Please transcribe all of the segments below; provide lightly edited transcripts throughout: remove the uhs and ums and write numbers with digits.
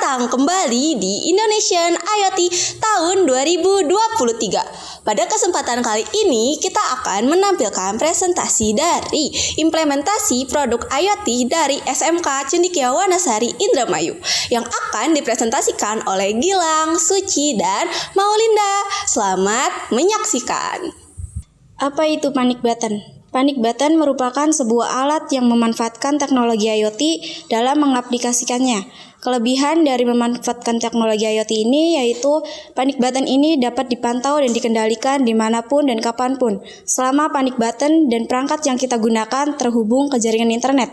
datang kembali di Indonesian IoT tahun 2023. Pada kesempatan kali ini kita akan menampilkan presentasi dari implementasi produk IoT dari SMK Cendekia Wanasari Indramayu yang akan dipresentasikan oleh Gilang, Suci, dan Maulinda. Selamat menyaksikan. Apa itu panic button? Panic button merupakan sebuah alat yang memanfaatkan teknologi IoT dalam mengaplikasikannya. Kelebihan dari memanfaatkan teknologi IoT ini yaitu panic button ini dapat dipantau dan dikendalikan dimanapun dan kapanpun selama panic button dan perangkat yang kita gunakan terhubung ke jaringan internet.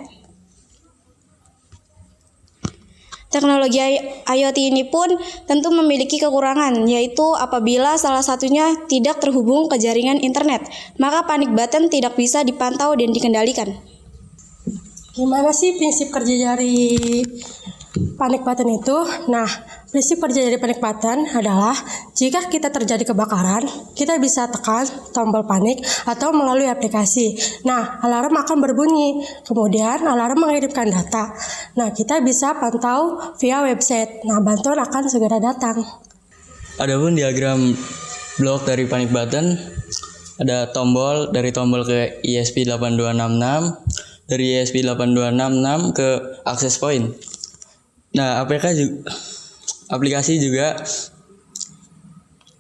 Teknologi IoT ini pun tentu memiliki kekurangan, yaitu apabila salah satunya tidak terhubung ke jaringan internet, maka panic button tidak bisa dipantau dan dikendalikan. Gimana sih prinsip kerja dari panic button itu? Nah, prinsip kerja dari panic button adalah jika kita terjadi kebakaran, kita bisa tekan tombol panik atau melalui aplikasi. Nah, alarm akan berbunyi. Kemudian alarm mengirimkan data. Nah, kita bisa pantau via website. Nah, bantuan akan segera datang. Adapun diagram blok dari panic button, ada tombol dari tombol ke ESP8266, dari ESP8266 ke access point. Nah, aplikasi juga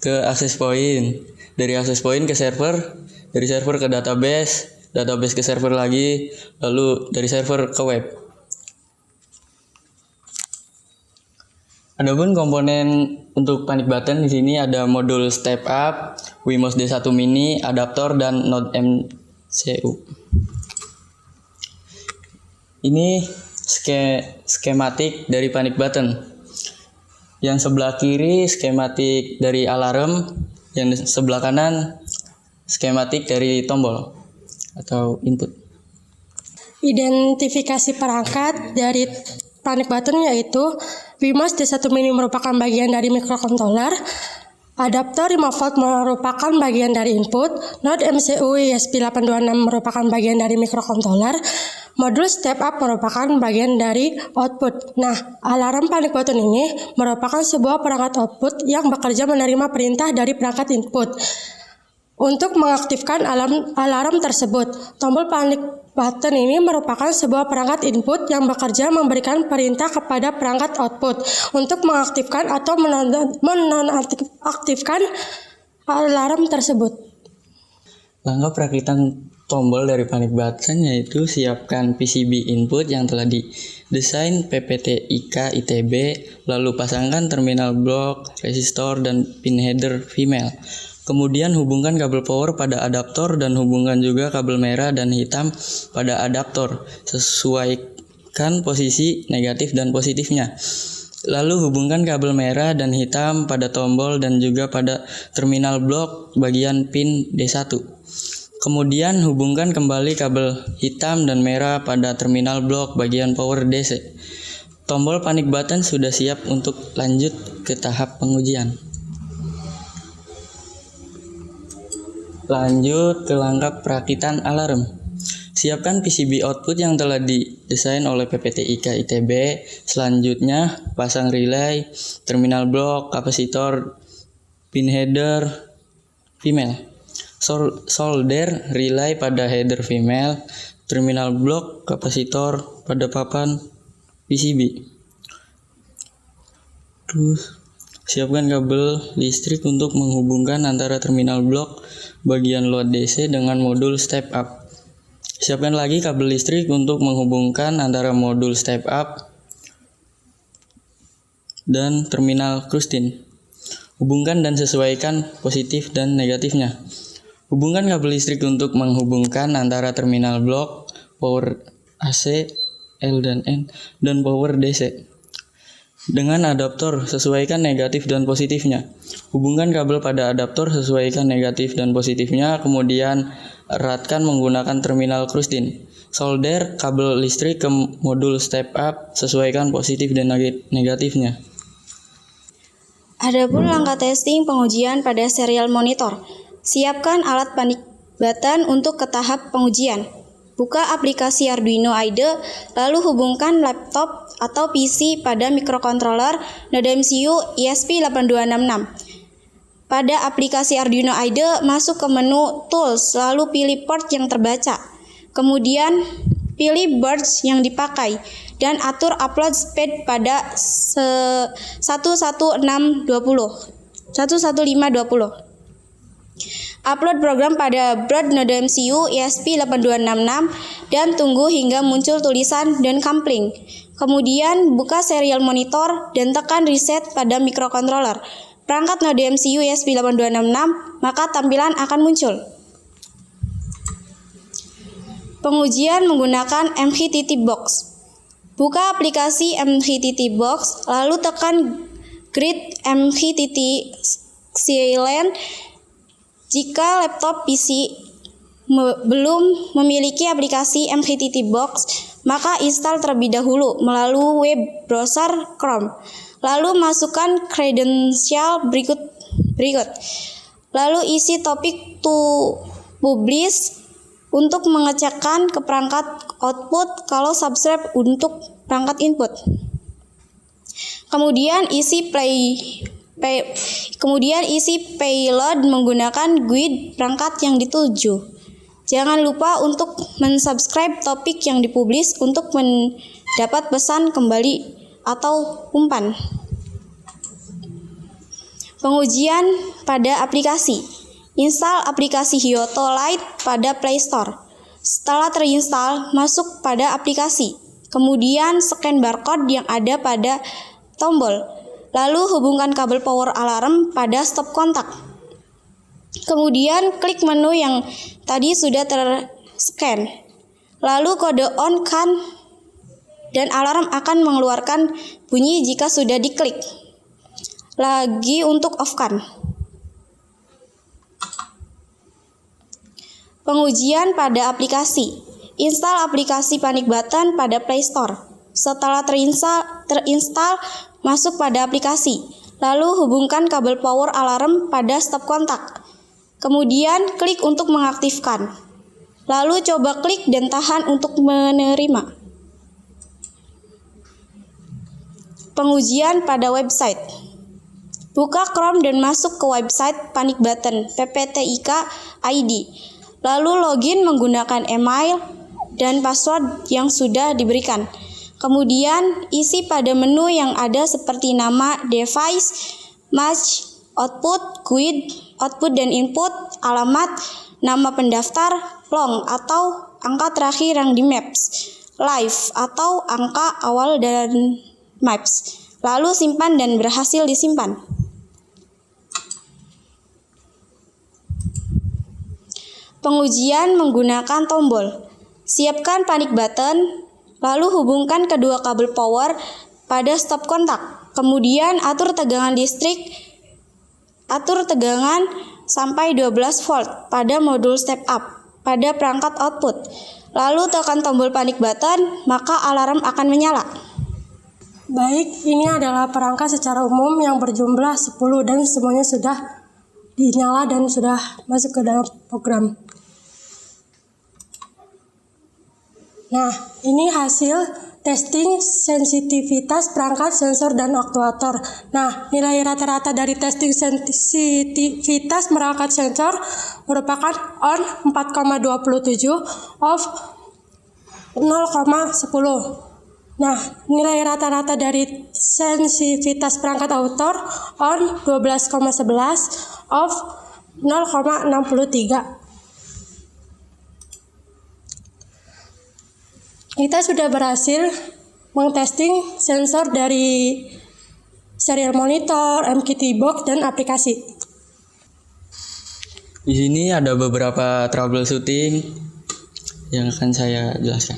ke access point. Dari access point ke server, dari server ke database ke server lagi, lalu dari server ke web. Adapun komponen untuk panic button di sini ada modul step up, Wemos D1 mini, adaptor, dan node MCU. Ini skematik dari panic button. Yang sebelah kiri skematik dari alarm, yang sebelah kanan skematik dari tombol atau input. Identifikasi perangkat dari panic button yaitu Wemos D1 mini merupakan bagian dari microcontroller, adaptor 5 volt merupakan bagian dari input, node MCU ESP8266 merupakan bagian dari microcontroller, modul step up merupakan bagian dari output. Nah, alarm panic button ini merupakan sebuah perangkat output yang bekerja menerima perintah dari perangkat input. Untuk mengaktifkan alarm tersebut, tombol panic button ini merupakan sebuah perangkat input yang bekerja memberikan perintah kepada perangkat output untuk mengaktifkan atau menonaktifkan alarm tersebut. Langkah perakitan tombol dari panic button yaitu siapkan PCB input yang telah didesain PPTIK ITB, lalu pasangkan terminal blok, resistor, dan pin header female. Kemudian hubungkan kabel power pada adaptor dan hubungkan juga kabel merah dan hitam pada adaptor. Sesuaikan posisi negatif dan positifnya. Lalu hubungkan kabel merah dan hitam pada tombol dan juga pada terminal blok bagian pin D1. Kemudian hubungkan kembali kabel hitam dan merah pada terminal blok bagian power DC. Tombol panic button sudah siap untuk lanjut ke tahap pengujian. Lanjut ke langkah perakitan alarm. Siapkan PCB output yang telah didesain oleh PPTIK ITB. Selanjutnya, pasang relay, terminal blok, kapasitor, pin header, female. Solder relay pada header female, terminal blok, kapasitor pada papan PCB. Terus, siapkan kabel listrik untuk menghubungkan antara terminal blok bagian load DC dengan modul step up. Siapkan lagi kabel listrik untuk menghubungkan antara modul step up dan terminal cruising. Hubungkan dan sesuaikan positif dan negatifnya. Hubungkan kabel listrik untuk menghubungkan antara terminal blok, power AC, L dan N, dan power DC. Dengan adaptor, sesuaikan negatif dan positifnya. Hubungkan kabel pada adaptor, sesuaikan negatif dan positifnya, kemudian eratkan menggunakan terminal cruising. Solder kabel listrik ke modul step up, sesuaikan positif dan negatifnya. Adapun langkah testing pengujian pada serial monitor. Siapkan alat panic button untuk ke tahap pengujian. Buka aplikasi Arduino IDE, lalu hubungkan laptop atau PC pada microcontroller Node MCU ESP8266. Pada aplikasi Arduino IDE, masuk ke menu Tools, lalu pilih port yang terbaca. Kemudian, pilih birch yang dipakai, dan atur upload speed pada 11520. Upload program pada board Node MCU ESP8266 dan tunggu hingga muncul tulisan "Done Coupling". Kemudian buka serial monitor dan tekan reset pada microcontroller perangkat Node MCU ESP8266, maka tampilan akan muncul. Pengujian menggunakan MQTT Box. Buka aplikasi MQTT Box, lalu tekan Grid MQTT Silent. Jika laptop PC belum memiliki aplikasi MQTT Box, maka install terlebih dahulu melalui web browser Chrome. Lalu masukkan kredensial berikut. Lalu isi topik to publish untuk mengecekkan ke perangkat output kalau subscribe untuk perangkat input. Kemudian isi payload menggunakan GUID perangkat yang dituju. Jangan lupa untuk mensubscribe topik yang dipublish untuk mendapat pesan kembali atau umpan. Pengujian pada aplikasi. Install aplikasi Hyoto Lite pada Play Store. Setelah terinstall, masuk pada aplikasi. Kemudian scan barcode yang ada pada tombol. Lalu hubungkan kabel power alarm pada stop kontak. Kemudian klik menu yang tadi sudah ter-scan. Lalu kode on-kan dan alarm akan mengeluarkan bunyi jika sudah diklik. Lagi untuk off-kan. Pengujian pada aplikasi. Install aplikasi Panic Button pada Play Store. Setelah terinstall, masuk pada aplikasi. Lalu hubungkan kabel power alarm pada stop kontak. Kemudian klik untuk mengaktifkan. Lalu coba klik dan tahan untuk menerima. Pengujian pada website. Buka Chrome dan masuk ke website Panic Button PPTIK ID. Lalu login menggunakan email dan password yang sudah diberikan. Kemudian isi pada menu yang ada seperti nama, device, match, output, GUID, output dan input, alamat, nama pendaftar, long atau angka terakhir yang di maps, live atau angka awal dan maps. Lalu simpan dan berhasil disimpan. Pengujian menggunakan tombol. Siapkan Panic Button, lalu hubungkan kedua kabel power pada stop kontak. Kemudian atur tegangan sampai 12 volt pada modul step up pada perangkat output. Lalu tekan tombol Panic Button, maka alarm akan menyala. Baik, ini adalah perangkat secara umum yang berjumlah 10 dan semuanya sudah dinyala dan sudah masuk ke dalam program. Nah, ini hasil testing sensitivitas perangkat sensor dan aktuator. Nah, nilai rata-rata dari testing sensitivitas perangkat sensor merupakan on 4,27, off 0,10. Nah, nilai rata-rata dari sensitivitas perangkat autor on 12,11, off 0,63. Kita sudah berhasil mengtesting sensor dari serial monitor, MQTT Box, dan aplikasi. Di sini ada beberapa troubleshooting yang akan saya jelaskan.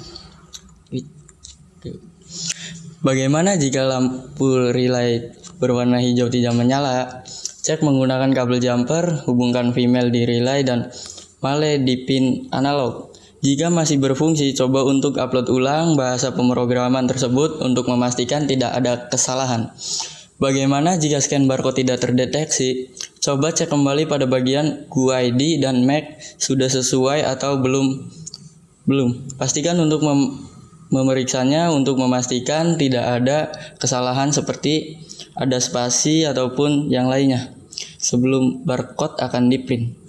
Bagaimana jika lampu relay berwarna hijau tidak menyala? Cek menggunakan kabel jumper, hubungkan female di relay dan male di pin analog. Jika masih berfungsi, coba untuk upload ulang bahasa pemrograman tersebut untuk memastikan tidak ada kesalahan. Bagaimana jika scan barcode tidak terdeteksi? Coba cek kembali pada bagian GUID dan MAC sudah sesuai atau belum Belum. Pastikan untuk memeriksanya untuk memastikan tidak ada kesalahan seperti ada spasi ataupun yang lainnya sebelum barcode akan di-print.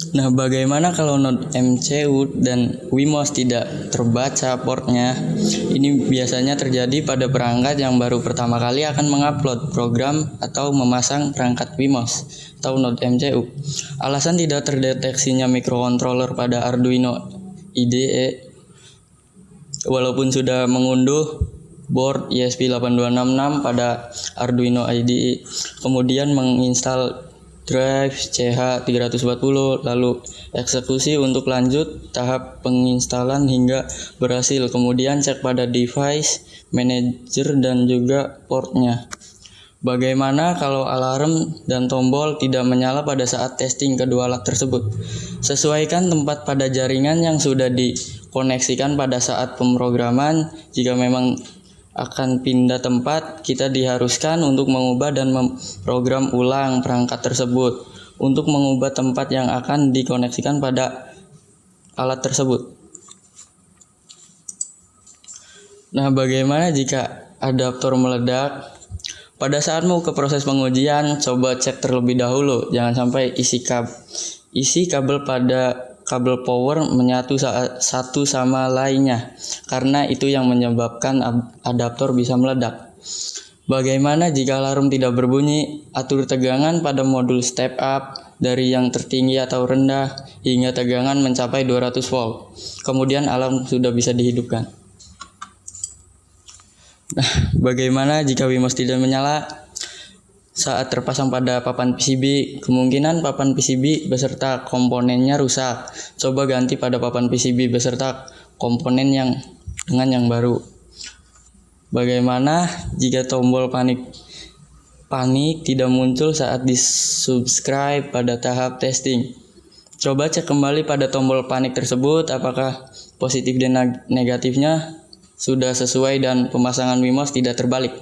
Nah, bagaimana kalau Node MCU dan Wemos tidak terbaca portnya? Ini biasanya terjadi pada perangkat yang baru pertama kali akan mengupload program atau memasang perangkat Wemos atau Node MCU. Alasan tidak terdeteksinya microcontroller pada Arduino IDE walaupun sudah mengunduh board ESP8266 pada Arduino IDE, kemudian menginstal drive CH340, lalu eksekusi untuk lanjut tahap penginstalan hingga berhasil, kemudian cek pada device manager dan juga portnya. Bagaimana kalau alarm dan tombol tidak menyala pada saat testing kedua alat tersebut? Sesuaikan tempat pada jaringan yang sudah dikoneksikan pada saat pemrograman. Jika memang akan pindah tempat, kita diharuskan untuk mengubah dan memprogram ulang perangkat tersebut untuk mengubah tempat yang akan dikoneksikan pada alat tersebut. Nah, bagaimana jika adaptor meledak? Pada saat mau ke proses pengujian, coba cek terlebih dahulu, jangan sampai isi kabel pada kabel power menyatu satu sama lainnya, karena itu yang menyebabkan adaptor bisa meledak. Bagaimana jika alarm tidak berbunyi? Atur tegangan pada modul step up dari yang tertinggi atau rendah hingga tegangan mencapai 200 volt. Kemudian alarm sudah bisa dihidupkan. Nah, bagaimana jika Wemos tidak menyala? Saat terpasang pada papan PCB, kemungkinan papan PCB beserta komponennya rusak. Coba ganti pada papan PCB beserta komponen dengan yang baru. Bagaimana jika tombol panik tidak muncul saat di-subscribe pada tahap testing? Coba cek kembali pada tombol panik tersebut apakah positif dan negatifnya sudah sesuai dan pemasangan Wemos tidak terbalik.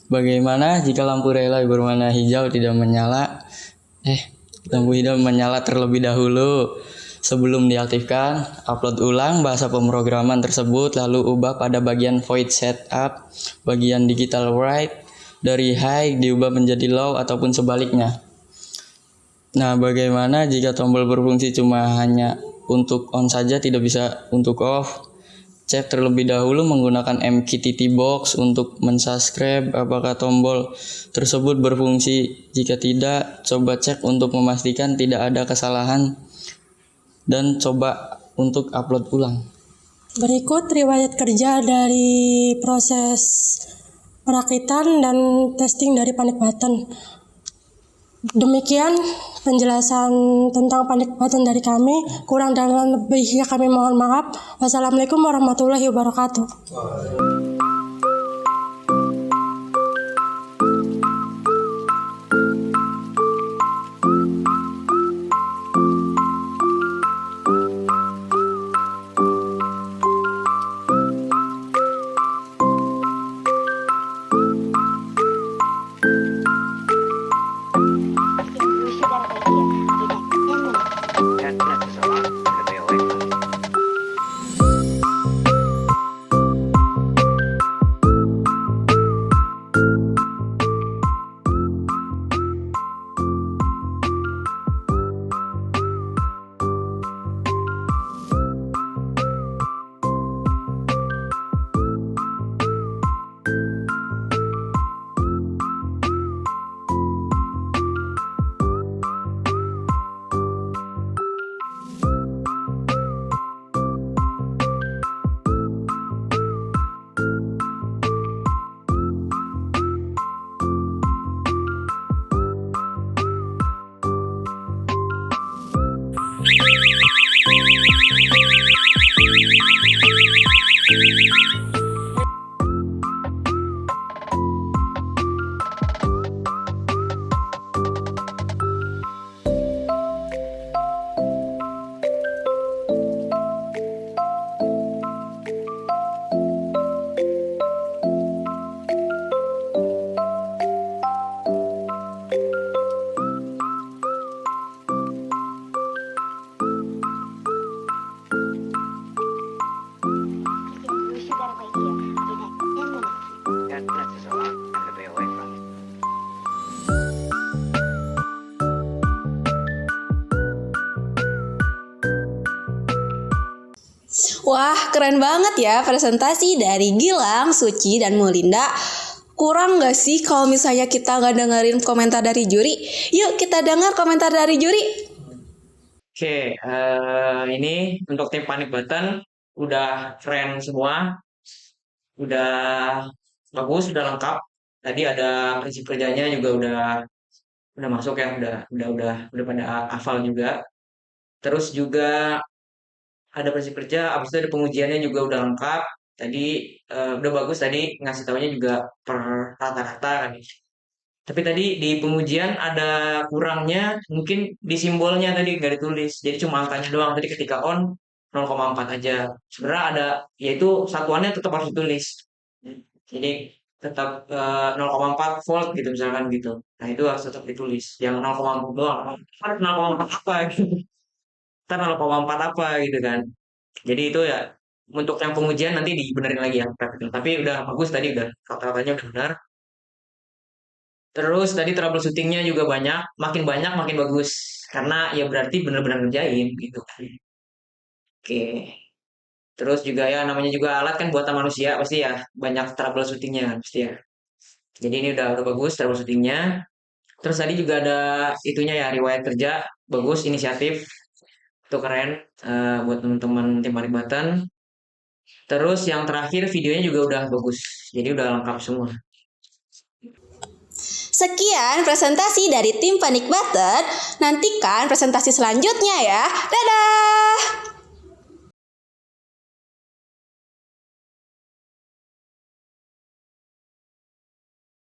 Bagaimana jika lampu relay berwarna hijau tidak menyala? Lampu hijau menyala terlebih dahulu. Sebelum diaktifkan, upload ulang bahasa pemrograman tersebut, lalu ubah pada bagian void setup, bagian digital write, dari high diubah menjadi low ataupun sebaliknya. Nah, bagaimana jika tombol berfungsi cuma hanya untuk on saja, tidak bisa untuk off? Cek terlebih dahulu menggunakan MQTT box untuk mensubscribe apakah tombol tersebut berfungsi. Jika tidak, coba cek untuk memastikan tidak ada kesalahan dan coba untuk upload ulang. Berikut riwayat kerja dari proses perakitan dan testing dari panic button. Demikian penjelasan tentang panic button dari kami. Kurang dan lebihnya kami mohon maaf. Wassalamualaikum warahmatullahi wabarakatuh. Wah, keren banget ya presentasi dari Gilang, Suci, dan Mulinda. Kurang nggak sih kalau misalnya kita nggak dengerin komentar dari juri? Yuk kita dengar komentar dari juri. Oke, ini untuk tim Panik Button udah keren semua, udah bagus, udah lengkap. Tadi ada prinsip kerjanya juga udah masuk ya, udah pada hafal juga. Terus juga ada prinsip kerja, abis itu ada pengujiannya juga udah lengkap. Tadi udah bagus tadi ngasih taunya juga per rata-rata kan. Tapi tadi di pengujian ada kurangnya mungkin di simbolnya tadi nggak ditulis. Jadi cuma angkanya doang. Tadi ketika on 0,4 aja. Sebenarnya ada yaitu satuannya tetap harus ditulis. Jadi tetap 0,4 volt gitu misalkan gitu. Nah itu harus tetap ditulis. Yang 0,4 doang. Kan 0,4 apa gitu. Ntar 0,4 apa gitu kan. Jadi itu ya untuk yang pengujian nanti dibenerin lagi ya. Tapi udah bagus tadi udah kata-katanya udah benar. Terus tadi troubleshootingnya juga banyak makin bagus. Karena ya berarti benar-benar ngerjain gitu. Oke. Terus juga ya namanya juga alat kan buatan manusia pasti ya banyak troubleshootingnya kan pasti ya. Jadi ini udah bagus troubleshootingnya. Terus tadi juga ada itunya ya riwayat kerja bagus inisiatif itu keren buat teman-teman tim Panik Button. Terus yang terakhir videonya juga udah bagus. Jadi udah lengkap semua. Sekian presentasi dari tim Panik Button. Nantikan presentasi selanjutnya ya. Dadah!